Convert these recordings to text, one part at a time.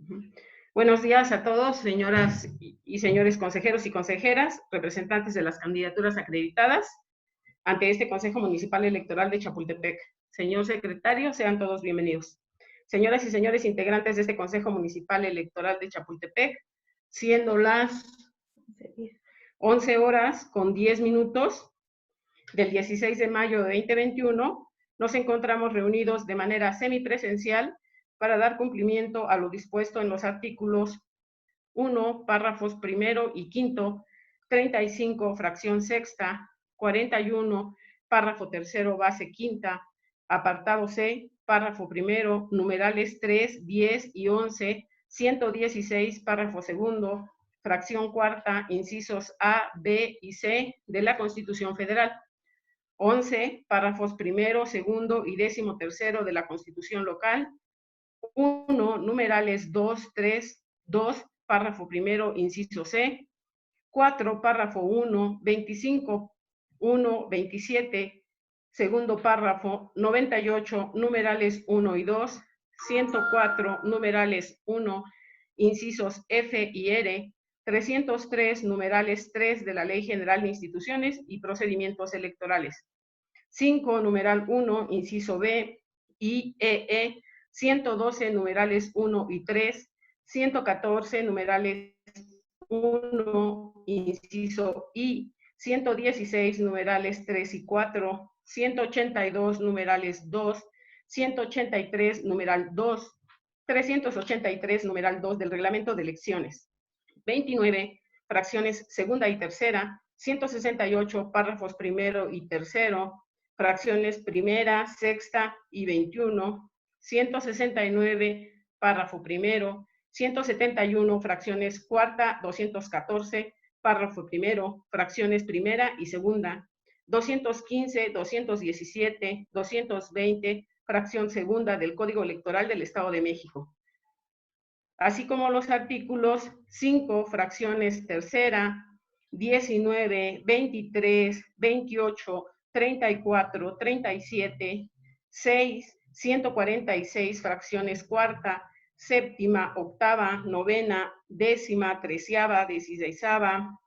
Ujú. Buenos días a todos, señoras y señores consejeros y consejeras, representantes de las candidaturas acreditadas ante este Consejo Municipal Electoral de Chapultepec. Señor secretario, sean todos bienvenidos. Señoras y señores integrantes de este Consejo Municipal Electoral de Chapultepec, siendo las 11 horas con 10 minutos del 16 de mayo de 2021, nos encontramos reunidos de manera semipresencial para dar cumplimiento a lo dispuesto en los artículos 1, párrafos primero y quinto, 35, fracción sexta, 41, párrafo tercero, base quinta, apartado C, párrafo primero, numerales 3, 10 y 11, 116, párrafo segundo, fracción cuarta, incisos A, B y C de la Constitución Federal. 11, párrafos primero, segundo y 13º de la Constitución Local. 1, numerales 2, 3, 2, párrafo primero, inciso C. 4, párrafo 1, 25, 1, 27, segundo párrafo, 98, numerales 1 y 2, 104, numerales 1, incisos F y R, 303, numerales 3 de la Ley General de Instituciones y Procedimientos Electorales. 5, numeral 1, inciso B y EE, 112, numerales 1 y 3, 114, numerales 1, inciso I, 116, numerales 3 y 4, 182, numerales 2, 183, numeral 2, 383, numeral 2 del Reglamento de Elecciones, 29, fracciones segunda y tercera, 168, párrafos primero y tercero, fracciones primera, sexta y 21, 169, párrafo primero, 171, fracciones cuarta, 214, párrafo primero, fracciones primera y segunda, 215, 217, 220, fracción segunda del Código Electoral del Estado de México, así como los artículos 5, fracciones tercera, 19, 23, 28, 34, 37, 6, 146, fracciones cuarta, séptima, octava, novena, décima, treceava, dieciseisava,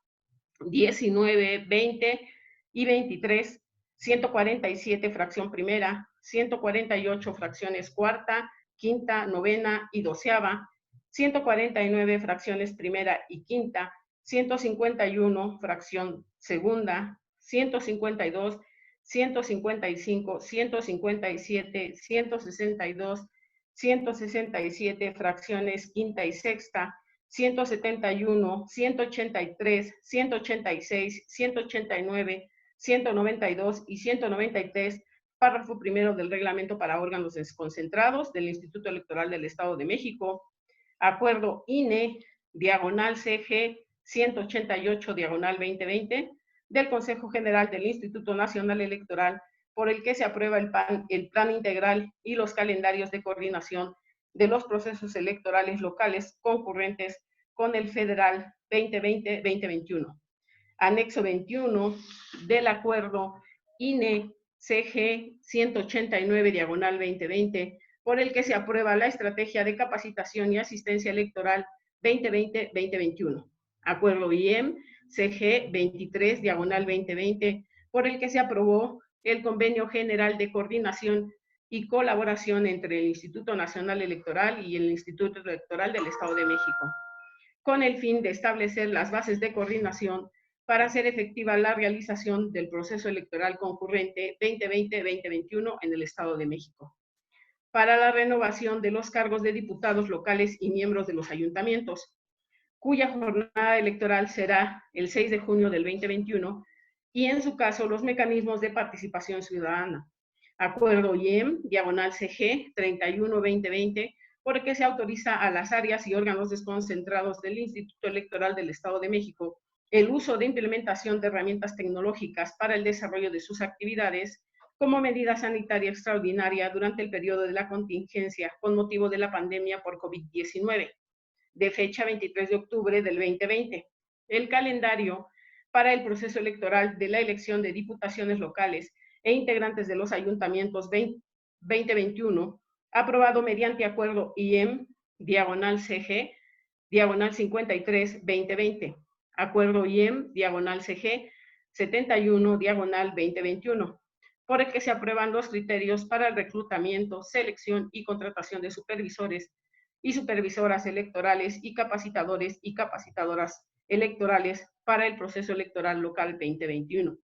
19, 20 y 23, 147, fracción primera, 148, fracciones cuarta, quinta, novena y doceava, 149, fracciones primera y quinta, 151, fracción segunda, 152, 155, 157, 162, 167, fracciones quinta y sexta, 171, 183, 186, 189, 192 y 193, párrafo primero del Reglamento para órganos desconcentrados del Instituto Electoral del Estado de México, acuerdo INE, diagonal CG 188, diagonal 2020, del Consejo General del Instituto Nacional Electoral, por el que se aprueba el plan integral y los calendarios de coordinación de los procesos electorales locales concurrentes con el federal 2020-2021. Anexo 21 del acuerdo INE-CG 189, diagonal 2020, por el que se aprueba la estrategia de capacitación y asistencia electoral 2020-2021. Acuerdo IEM-CG 23, diagonal 2020, por el que se aprobó el Convenio General de Coordinación y Colaboración entre el Instituto Nacional Electoral y el Instituto Electoral del Estado de México, con el fin de establecer las bases de coordinación para hacer efectiva la realización del proceso electoral concurrente 2020-2021 en el Estado de México. Para la renovación de los cargos de diputados locales y miembros de los ayuntamientos, cuya jornada electoral será el 6 de junio del 2021, y en su caso los mecanismos de participación ciudadana. Acuerdo IEM, diagonal CG 31-2020, por el que se autoriza a las áreas y órganos desconcentrados del Instituto Electoral del Estado de México el uso de implementación de herramientas tecnológicas para el desarrollo de sus actividades como medida sanitaria extraordinaria durante el periodo de la contingencia con motivo de la pandemia por COVID-19, de fecha 23 de octubre del 2020. El calendario para el proceso electoral de la elección de diputaciones locales e integrantes de los ayuntamientos 2021, aprobado mediante acuerdo IEM diagonal CG, diagonal 53-2020. Acuerdo IEM, diagonal CG, 71, diagonal 2021, por el que se aprueban los criterios para el reclutamiento, selección y contratación de supervisores y supervisoras electorales y capacitadores y capacitadoras electorales para el proceso electoral local 2021.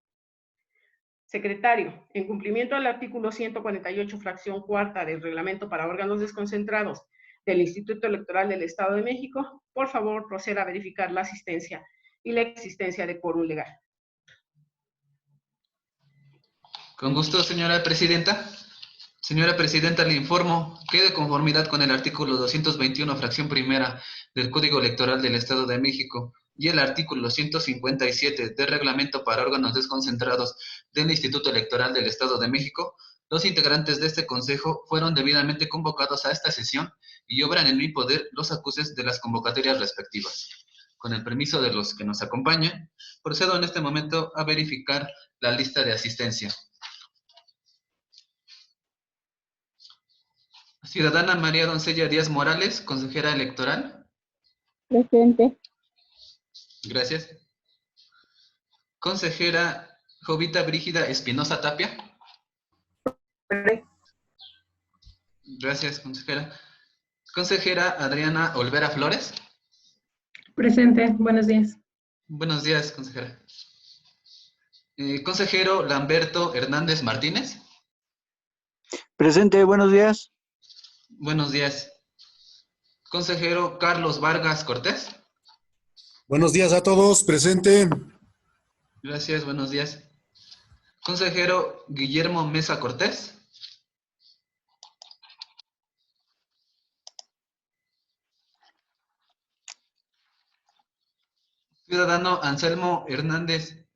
Secretario, en cumplimiento del artículo 148, fracción cuarta del reglamento para órganos desconcentrados del Instituto Electoral del Estado de México, por favor proceda a verificar la asistencia y la existencia de quórum legal. Con gusto, señora presidenta. Señora presidenta, le informo que de conformidad con el artículo 221, fracción primera del Código Electoral del Estado de México y el artículo 157 del Reglamento para órganos desconcentrados del Instituto Electoral del Estado de México, los integrantes de este consejo fueron debidamente convocados a esta sesión y obran en mi poder los acuses de las convocatorias respectivas. Con el permiso de los que nos acompañan, procedo en este momento a verificar la lista de asistencia. Ciudadana María Doncella Díaz Morales, consejera electoral. Presente. Gracias. Consejera Jovita Brígida Espinosa Tapia. Gracias, consejera. Consejera Adriana Olvera Flores. Presente, buenos días. Buenos días, consejera. Consejero Lamberto Hernández Martínez. Presente, buenos días. Buenos días. Consejero Carlos Vargas Cortés. Buenos días a todos, presente. Gracias, buenos días. Consejero Guillermo Mesa Cortés. Ciudadano Anselmo Hernández,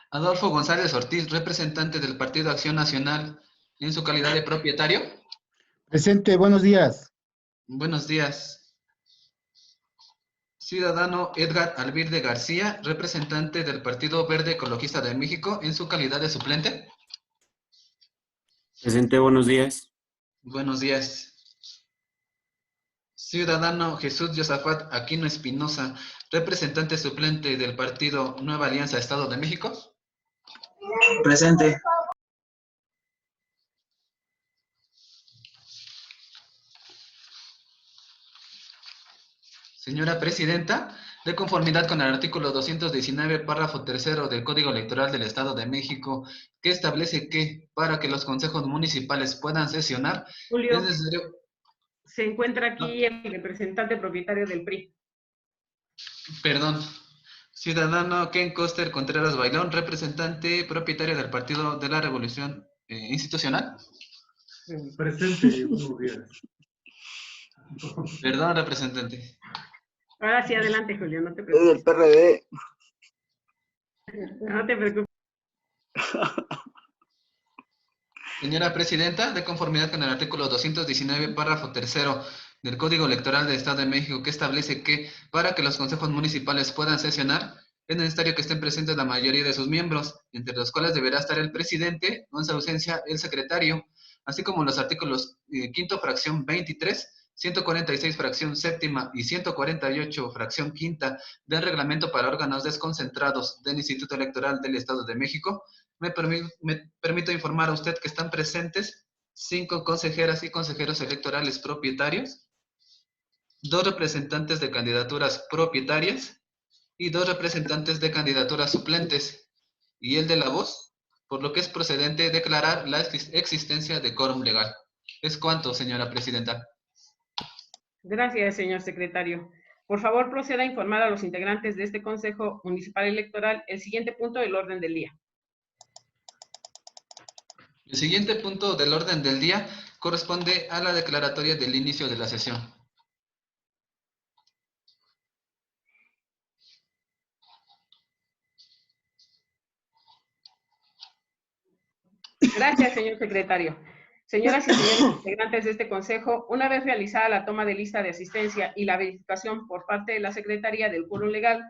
Adolfo González Ortiz, representante del Partido Acción Nacional, en su calidad de propietario. Presente, buenos días. Buenos días. Ciudadano Edgar Alvirde García, representante del Partido Verde Ecologista de México, en su calidad de suplente. Presente, buenos días. Buenos días. Ciudadano Jesús Josafat Aquino Espinosa, representante suplente del Partido Nueva Alianza Estado de México. Presente. Señora Presidenta, de conformidad con el artículo 219, párrafo tercero del Código Electoral del Estado de México, que establece que para que los consejos municipales puedan sesionar, Julio, es necesario... se encuentra aquí el representante propietario del PRI. Perdón. Ciudadano Ken Coster Contreras Bailón, representante propietario del Partido de la Revolución Institucional. Presente, buenos días. Perdón, representante. Ahora sí, adelante, Julio, no te Es del preocupes. PRD. No te preocupes. Señora Presidenta, de conformidad con el artículo 219, párrafo tercero del Código Electoral del Estado de México, que establece que para que los consejos municipales puedan sesionar, es necesario que estén presentes la mayoría de sus miembros, entre los cuales deberá estar el presidente, o en su ausencia el secretario, así como los artículos quinto, fracción 23, 146, fracción séptima y 148, fracción quinta del Reglamento para órganos desconcentrados del Instituto Electoral del Estado de México. Me permito informar a usted que están presentes 5 consejeras y consejeros electorales propietarios, 2 representantes de candidaturas propietarias y 2 representantes de candidaturas suplentes, y el de la voz, por lo que es procedente declarar la existencia de quórum legal. ¿Es cuanto, señora Presidenta? Gracias, señor secretario. Por favor, proceda a informar a los integrantes de este Consejo Municipal Electoral el siguiente punto del orden del día. El siguiente punto del orden del día corresponde a la declaratoria del inicio de la sesión. Gracias, señor secretario. Señoras y señores integrantes de este Consejo, una vez realizada la toma de lista de asistencia y la verificación por parte de la Secretaría del quórum legal,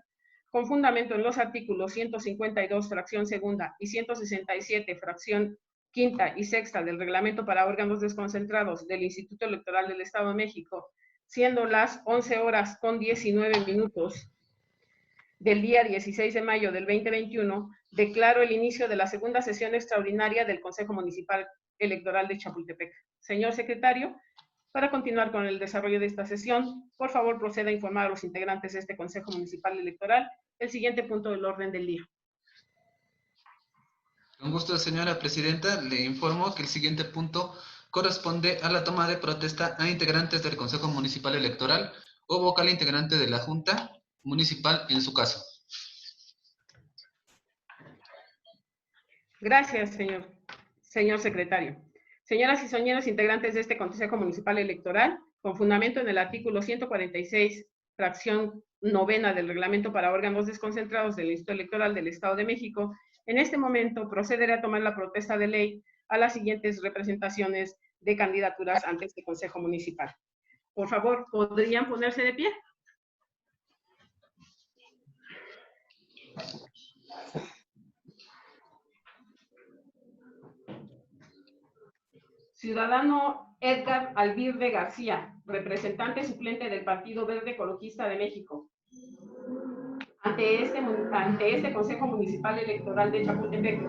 con fundamento en los artículos 152, fracción segunda, y 167, fracción quinta y sexta del Reglamento para órganos desconcentrados del Instituto Electoral del Estado de México, siendo las 11:19 del día 16 de mayo del 2021, declaro el inicio de la segunda sesión extraordinaria del Consejo Municipal Electoral de Chapultepec. Señor secretario, para continuar con el desarrollo de esta sesión, por favor proceda a informar a los integrantes de este Consejo Municipal Electoral el siguiente punto del orden del día. Con gusto, señora presidenta, le informo que el siguiente punto corresponde a la toma de protesta a integrantes del Consejo Municipal Electoral o vocal integrante de la Junta Municipal en su caso. Gracias, señor secretario. Señoras y señores integrantes de este Consejo Municipal Electoral, con fundamento en el artículo 146, fracción novena del Reglamento para órganos desconcentrados del Instituto Electoral del Estado de México, en este momento procederé a tomar la protesta de ley a las siguientes representaciones de candidaturas ante este Consejo Municipal. Por favor, ¿podrían ponerse de pie? Ciudadano Edgar Albirde García, representante suplente del Partido Verde Ecologista de México. Ante este Consejo Municipal Electoral de Chapultepec,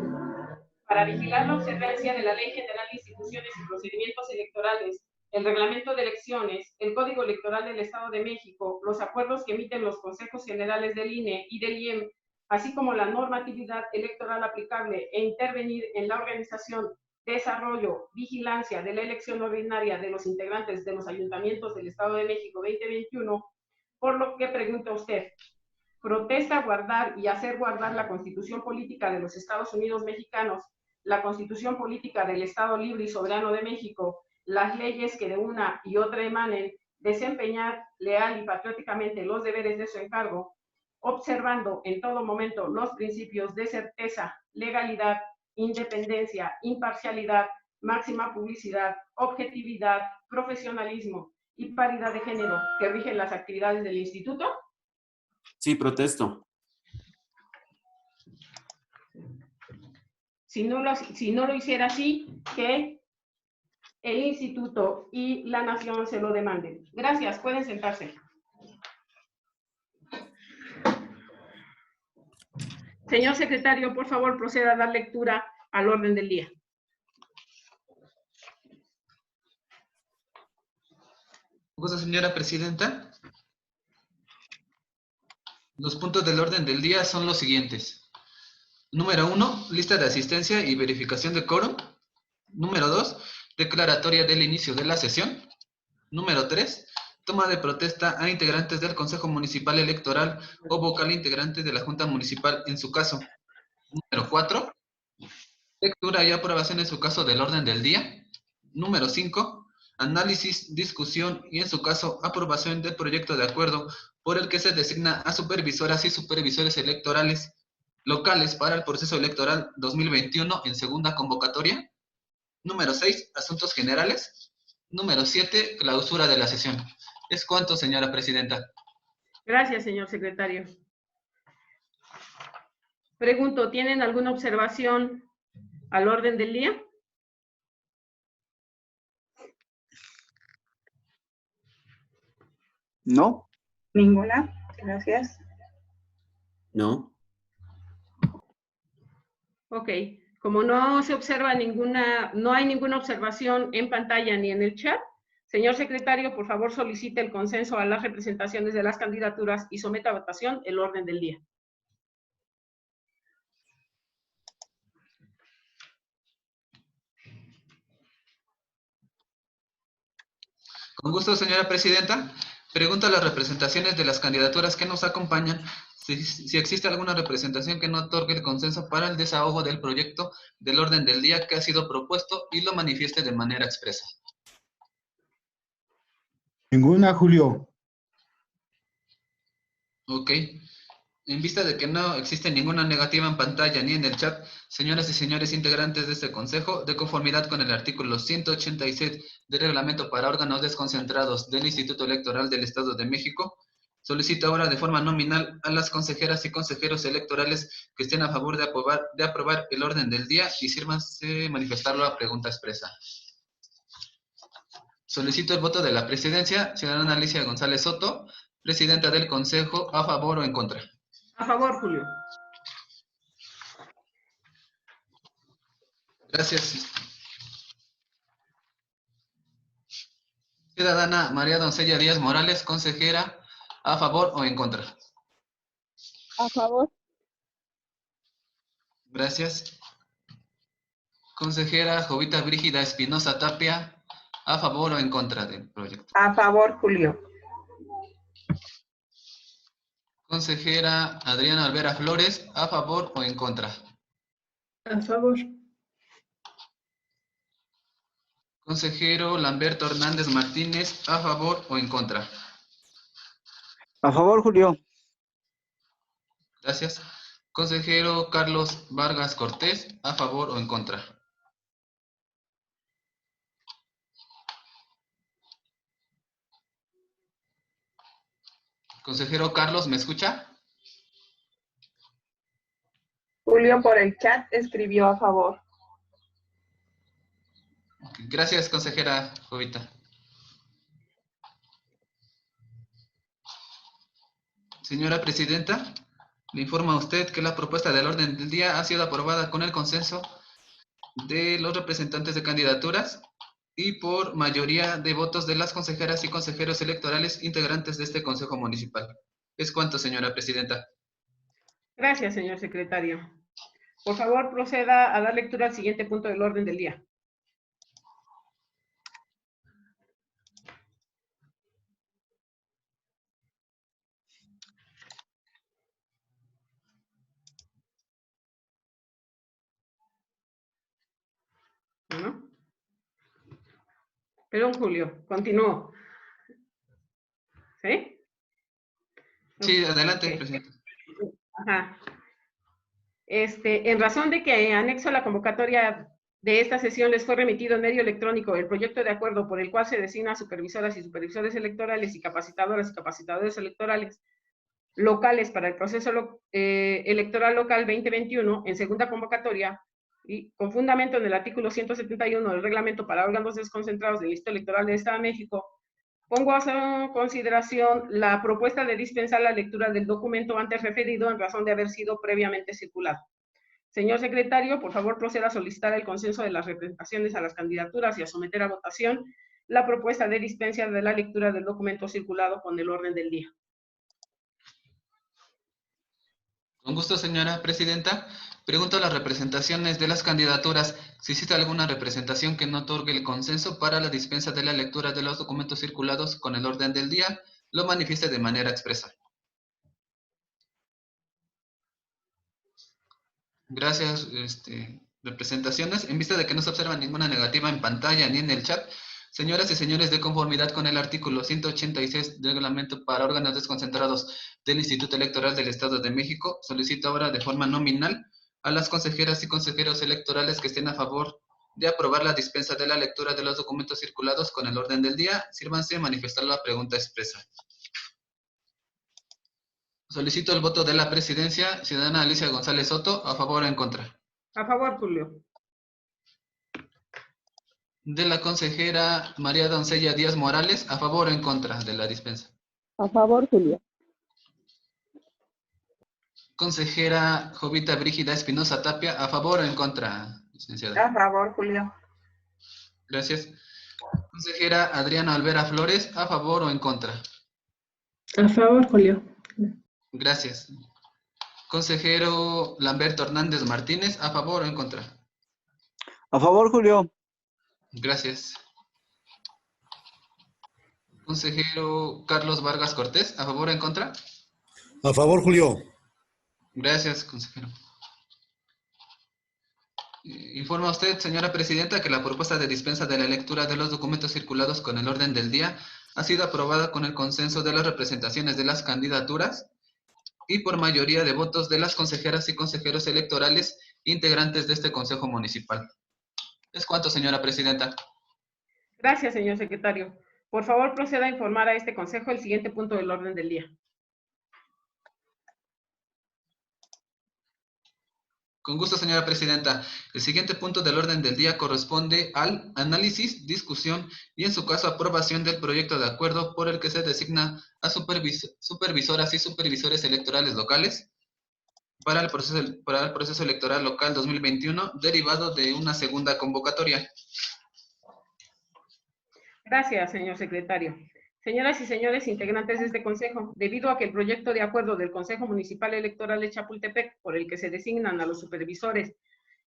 para vigilar la observancia de la Ley General de Instituciones y Procedimientos Electorales, el Reglamento de Elecciones, el Código Electoral del Estado de México, los acuerdos que emiten los Consejos Generales del INE y del IEM, así como la normatividad electoral aplicable e intervenir en la organización, desarrollo, vigilancia de la elección ordinaria de los integrantes de los ayuntamientos del Estado de México 2021, por lo que pregunta usted, ¿protesta guardar y hacer guardar la Constitución Política de los Estados Unidos Mexicanos, la Constitución Política del Estado Libre y Soberano de México, las leyes que de una y otra emanen, desempeñar leal y patrióticamente los deberes de su encargo, observando en todo momento los principios de certeza, legalidad, independencia, imparcialidad, máxima publicidad, objetividad, profesionalismo y paridad de género que rigen las actividades del instituto? Sí, protesto. Si no lo hiciera así, que el instituto y la nación se lo demanden. Gracias, pueden sentarse. Señor secretario, por favor, proceda a dar lectura al orden del día. Gusto, señora presidenta. Los puntos del orden del día son los siguientes. Número 1, lista de asistencia y verificación de quórum. Número 2, declaratoria del inicio de la sesión. Número 3, toma de protesta a integrantes del Consejo Municipal Electoral o vocal integrante de la Junta Municipal en su caso. Número 4, lectura y aprobación en su caso del orden del día. Número 5, análisis, discusión y en su caso aprobación del proyecto de acuerdo por el que se designa a supervisoras y supervisores electorales locales para el proceso electoral 2021 en segunda convocatoria. Número 6, asuntos generales. Número 7, clausura de la sesión. ¿Es cuánto, señora presidenta? Gracias, señor secretario. Pregunto, ¿tienen alguna observación al orden del día? ¿No? Ninguna. Gracias. No. Ok. Como no se observa no hay ninguna observación en pantalla ni en el chat, señor secretario, por favor solicite el consenso a las representaciones de las candidaturas y someta a votación el orden del día. Con gusto, señora presidenta. Pregunto a las representaciones de las candidaturas que nos acompañan si existe alguna representación que no otorgue el consenso para el desahogo del proyecto del orden del día que ha sido propuesto y lo manifieste de manera expresa. Ninguna, Julio. Ok. En vista de que no existe ninguna negativa en pantalla ni en el chat, señoras y señores integrantes de este consejo, de conformidad con el artículo 186 del Reglamento para órganos desconcentrados del Instituto Electoral del Estado de México, solicito ahora de forma nominal a las consejeras y consejeros electorales que estén a favor de aprobar el orden del día y sírvanse manifestarlo a pregunta expresa. Solicito el voto de la presidencia. Ciudadana Alicia González Soto, presidenta del Consejo, ¿a favor o en contra? A favor, Julio. Gracias. Ciudadana María Doncella Díaz Morales, consejera, ¿a favor o en contra? A favor. Gracias. Consejera Jovita Brígida Espinosa Tapia, ¿a favor o en contra del proyecto? A favor, Julio. Consejera Adriana Alvera Flores, ¿a favor o en contra? A favor. Consejero Lamberto Hernández Martínez, ¿a favor o en contra? A favor, Julio. Gracias. Consejero Carlos Vargas Cortés, ¿a favor o en contra? Consejero Carlos, ¿me escucha? Julio por el chat escribió a favor. Gracias, consejera Jovita. Señora presidenta, le informa a usted que la propuesta del orden del día ha sido aprobada con el consenso de los representantes de candidaturas y por mayoría de votos de las consejeras y consejeros electorales integrantes de este Consejo Municipal. Es cuanto, señora presidenta. Gracias, señor secretario. Por favor, proceda a dar lectura al siguiente punto del orden del día. ¿No? Perdón, Julio, continúo. ¿Sí? Sí, adelante, Ok. presidenta. Ajá. En razón de que anexo a la convocatoria de esta sesión les fue remitido en medio electrónico el proyecto de acuerdo por el cual se designa supervisoras y supervisores electorales y capacitadoras y capacitadores electorales locales para el proceso electoral local 2021 en segunda convocatoria y con fundamento en el artículo 171 del reglamento para órganos desconcentrados del Instituto Electoral del Estado de México, pongo a su consideración la propuesta de dispensar la lectura del documento antes referido en razón de haber sido previamente circulado. Señor secretario, por favor proceda a solicitar el consenso de las representaciones a las candidaturas y a someter a votación la propuesta de dispensa de la lectura del documento circulado con el orden del día. Con gusto, señora presidenta. Pregunto a las representaciones de las candidaturas si existe alguna representación que no otorgue el consenso para la dispensa de la lectura de los documentos circulados con el orden del día, lo manifieste de manera expresa. Gracias, representaciones. En vista de que no se observa ninguna negativa en pantalla ni en el chat, señoras y señores, de conformidad con el artículo 186 del reglamento para órganos desconcentrados del Instituto Electoral del Estado de México, solicito ahora de forma nominal a las consejeras y consejeros electorales que estén a favor de aprobar la dispensa de la lectura de los documentos circulados con el orden del día. Sírvanse a manifestar la pregunta expresa. Solicito el voto de la presidencia. Ciudadana Alicia González Soto, ¿a favor o en contra? A favor, Julio. De la consejera María Doncella Díaz Morales, ¿a favor o en contra de la dispensa? A favor, Julio. Consejera Jovita Brígida Espinosa Tapia, ¿a favor o en contra, licenciada? A favor, Julio. Gracias. Consejera Adriana Alvera Flores, ¿a favor o en contra? A favor, Julio. Gracias. Consejero Lamberto Hernández Martínez, ¿a favor o en contra? A favor, Julio. Gracias. Consejero Carlos Vargas Cortés, ¿a favor o en contra? A favor, Julio. Gracias, consejero. Informa usted, señora presidenta, que la propuesta de dispensa de la lectura de los documentos circulados con el orden del día ha sido aprobada con el consenso de las representaciones de las candidaturas y por mayoría de votos de las consejeras y consejeros electorales integrantes de este Consejo Municipal. ¿Es cuánto, señora presidenta? Gracias, señor secretario. Por favor, proceda a informar a este consejo el siguiente punto del orden del día. Con gusto, señora presidenta. El siguiente punto del orden del día corresponde al análisis, discusión y, en su caso, aprobación del proyecto de acuerdo por el que se designa a supervisoras y supervisores electorales locales para el proceso electoral local 2021, derivado de una segunda convocatoria. Gracias, señor secretario. Señoras y señores integrantes de este Consejo, debido a que el proyecto de acuerdo del Consejo Municipal Electoral de Chapultepec, por el que se designan a los supervisores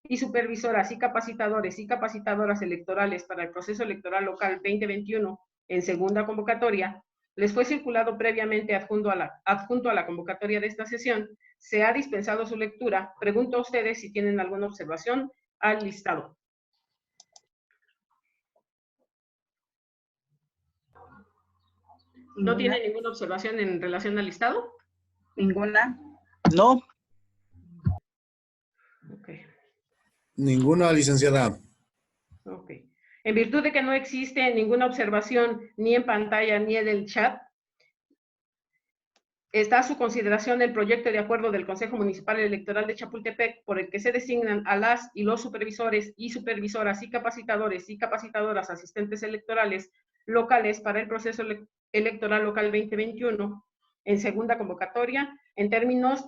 y supervisoras y capacitadoras electorales para el proceso electoral local 2021 en segunda convocatoria, les fue circulado previamente adjunto a la convocatoria de esta sesión, se ha dispensado su lectura. Pregunto a ustedes si tienen alguna observación al listado. ¿No tiene ninguna observación en relación al listado? Ninguna. No. Ok. Ninguna, licenciada. Ok. En virtud de que no existe ninguna observación ni en pantalla ni en el chat, está a su consideración el proyecto de acuerdo del Consejo Municipal Electoral de Chapultepec, por el que se designan a las y los supervisores y supervisoras y capacitadoras asistentes electorales locales para el proceso electoral local 2021 en segunda convocatoria, en términos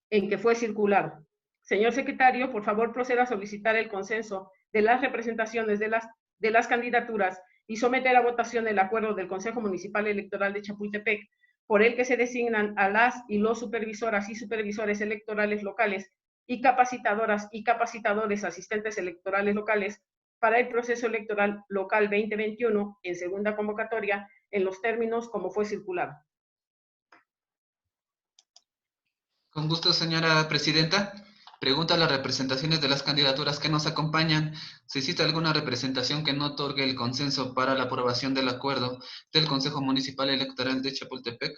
en que fue circulado. Señor secretario, por favor proceda a solicitar el consenso de las representaciones de las candidaturas y someter a votación el acuerdo del Consejo Municipal Electoral de Chapultepec, por el que se designan a las y los supervisoras y supervisores electorales locales y capacitadores asistentes electorales locales para el proceso electoral local 2021 en segunda convocatoria en los términos como fue circulado. Con gusto, señora presidenta. Pregunta a las representaciones de las candidaturas que nos acompañan si existe alguna representación que no otorgue el consenso para la aprobación del acuerdo del Consejo Municipal Electoral de Chapultepec,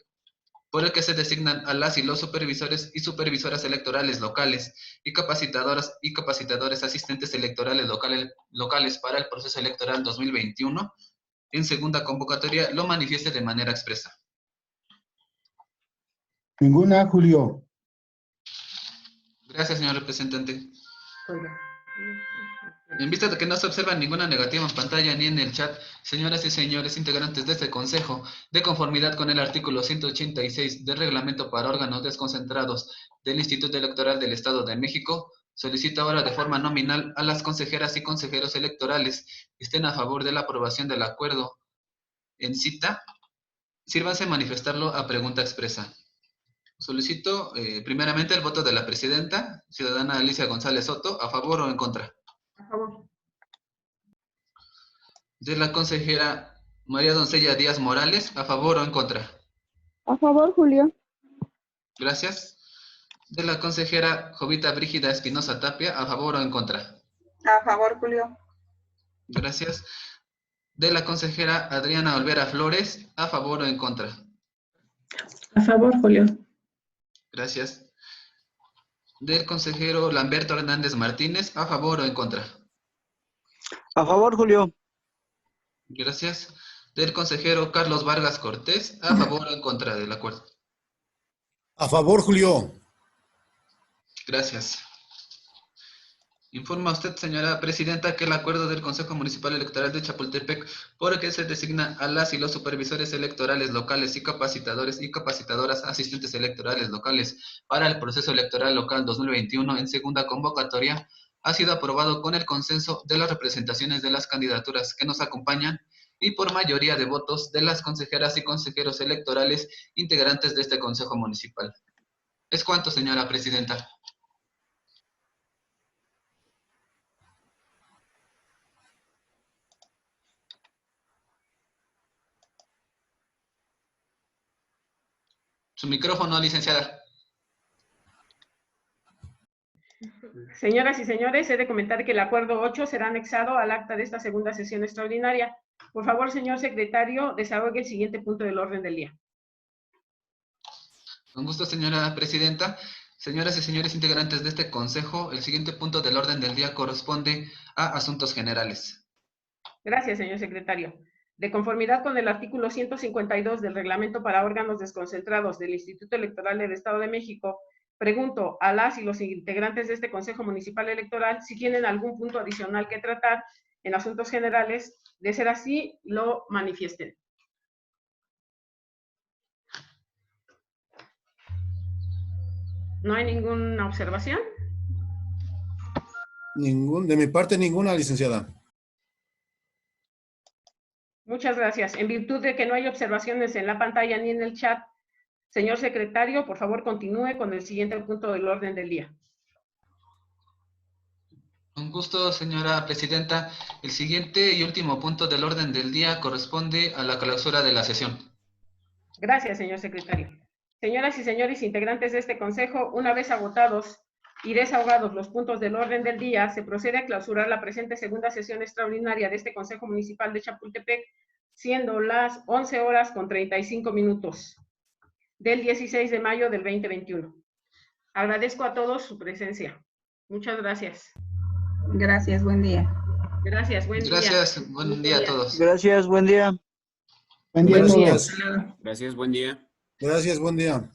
por el que se designan a las y los supervisores y supervisoras electorales locales y capacitadores asistentes electorales locales para el proceso electoral 2021 en segunda convocatoria, lo manifieste de manera expresa. Ninguna, Julio. Gracias, señor representante. Oiga. En vista de que no se observa ninguna negativa en pantalla ni en el chat, señoras y señores integrantes de este Consejo, de conformidad con el artículo 186 del Reglamento para órganos desconcentrados del Instituto Electoral del Estado de México, solicito ahora de forma nominal a las consejeras y consejeros electorales que estén a favor de la aprobación del acuerdo en cita. Sírvanse manifestarlo a pregunta expresa. Solicito primeramente el voto de la presidenta, ciudadana Alicia González Soto, ¿a favor o en contra? A favor. De la consejera María Doncella Díaz Morales, ¿a favor o en contra? A favor, Julio. Gracias. De la consejera Jovita Brígida Espinosa Tapia, ¿a favor o en contra? A favor, Julio. Gracias. De la consejera Adriana Olvera Flores, ¿a favor o en contra? A favor, Julio. Gracias. Del consejero Lamberto Hernández Martínez, ¿a favor o en contra? A favor, Julio. Gracias. Del consejero Carlos Vargas Cortés, ¿a favor o en contra del acuerdo? A favor, Julio. Gracias. Informa usted, señora presidenta, que el acuerdo del Consejo Municipal Electoral de Chapultepec, por el que se designa a las y los supervisores electorales locales y capacitadoras asistentes electorales locales para el proceso electoral local 2021 en segunda convocatoria, ha sido aprobado con el consenso de las representaciones de las candidaturas que nos acompañan y por mayoría de votos de las consejeras y consejeros electorales integrantes de este Consejo Municipal. Es cuanto, señora presidenta. Su micrófono, licenciada. Señoras y señores, he de comentar que el acuerdo 8 será anexado al acta de esta segunda sesión extraordinaria. Por favor, señor secretario, desahogue el siguiente punto del orden del día. Con gusto, señora presidenta. Señoras y señores integrantes de este consejo, el siguiente punto del orden del día corresponde a asuntos generales. Gracias, señor secretario. De conformidad con el artículo 152 del Reglamento para órganos desconcentrados del Instituto Electoral del Estado de México, Pregunto a las y los integrantes de este Consejo Municipal Electoral si tienen algún punto adicional que tratar en asuntos generales. De ser así, lo manifiesten. ¿No hay ninguna observación? De mi parte, ninguna, licenciada. Muchas gracias. En virtud de que no hay observaciones en la pantalla ni en el chat, señor secretario, por favor continúe con el siguiente punto del orden del día. Con gusto, señora presidenta. El siguiente y último punto del orden del día corresponde a la clausura de la sesión. Gracias, señor secretario. Señoras y señores integrantes de este consejo, una vez agotados y desahogados los puntos del orden del día, se procede a clausurar la presente segunda sesión extraordinaria de este Consejo Municipal de Chapultepec, siendo las 11:35 del 16 de mayo del 2021. Agradezco a todos su presencia. Muchas gracias. Gracias, buen día. Gracias, buen día. Gracias, buen día a todos. Gracias, buen día. Buen día a Gracias. todos. Gracias, buen día. Gracias, buen día.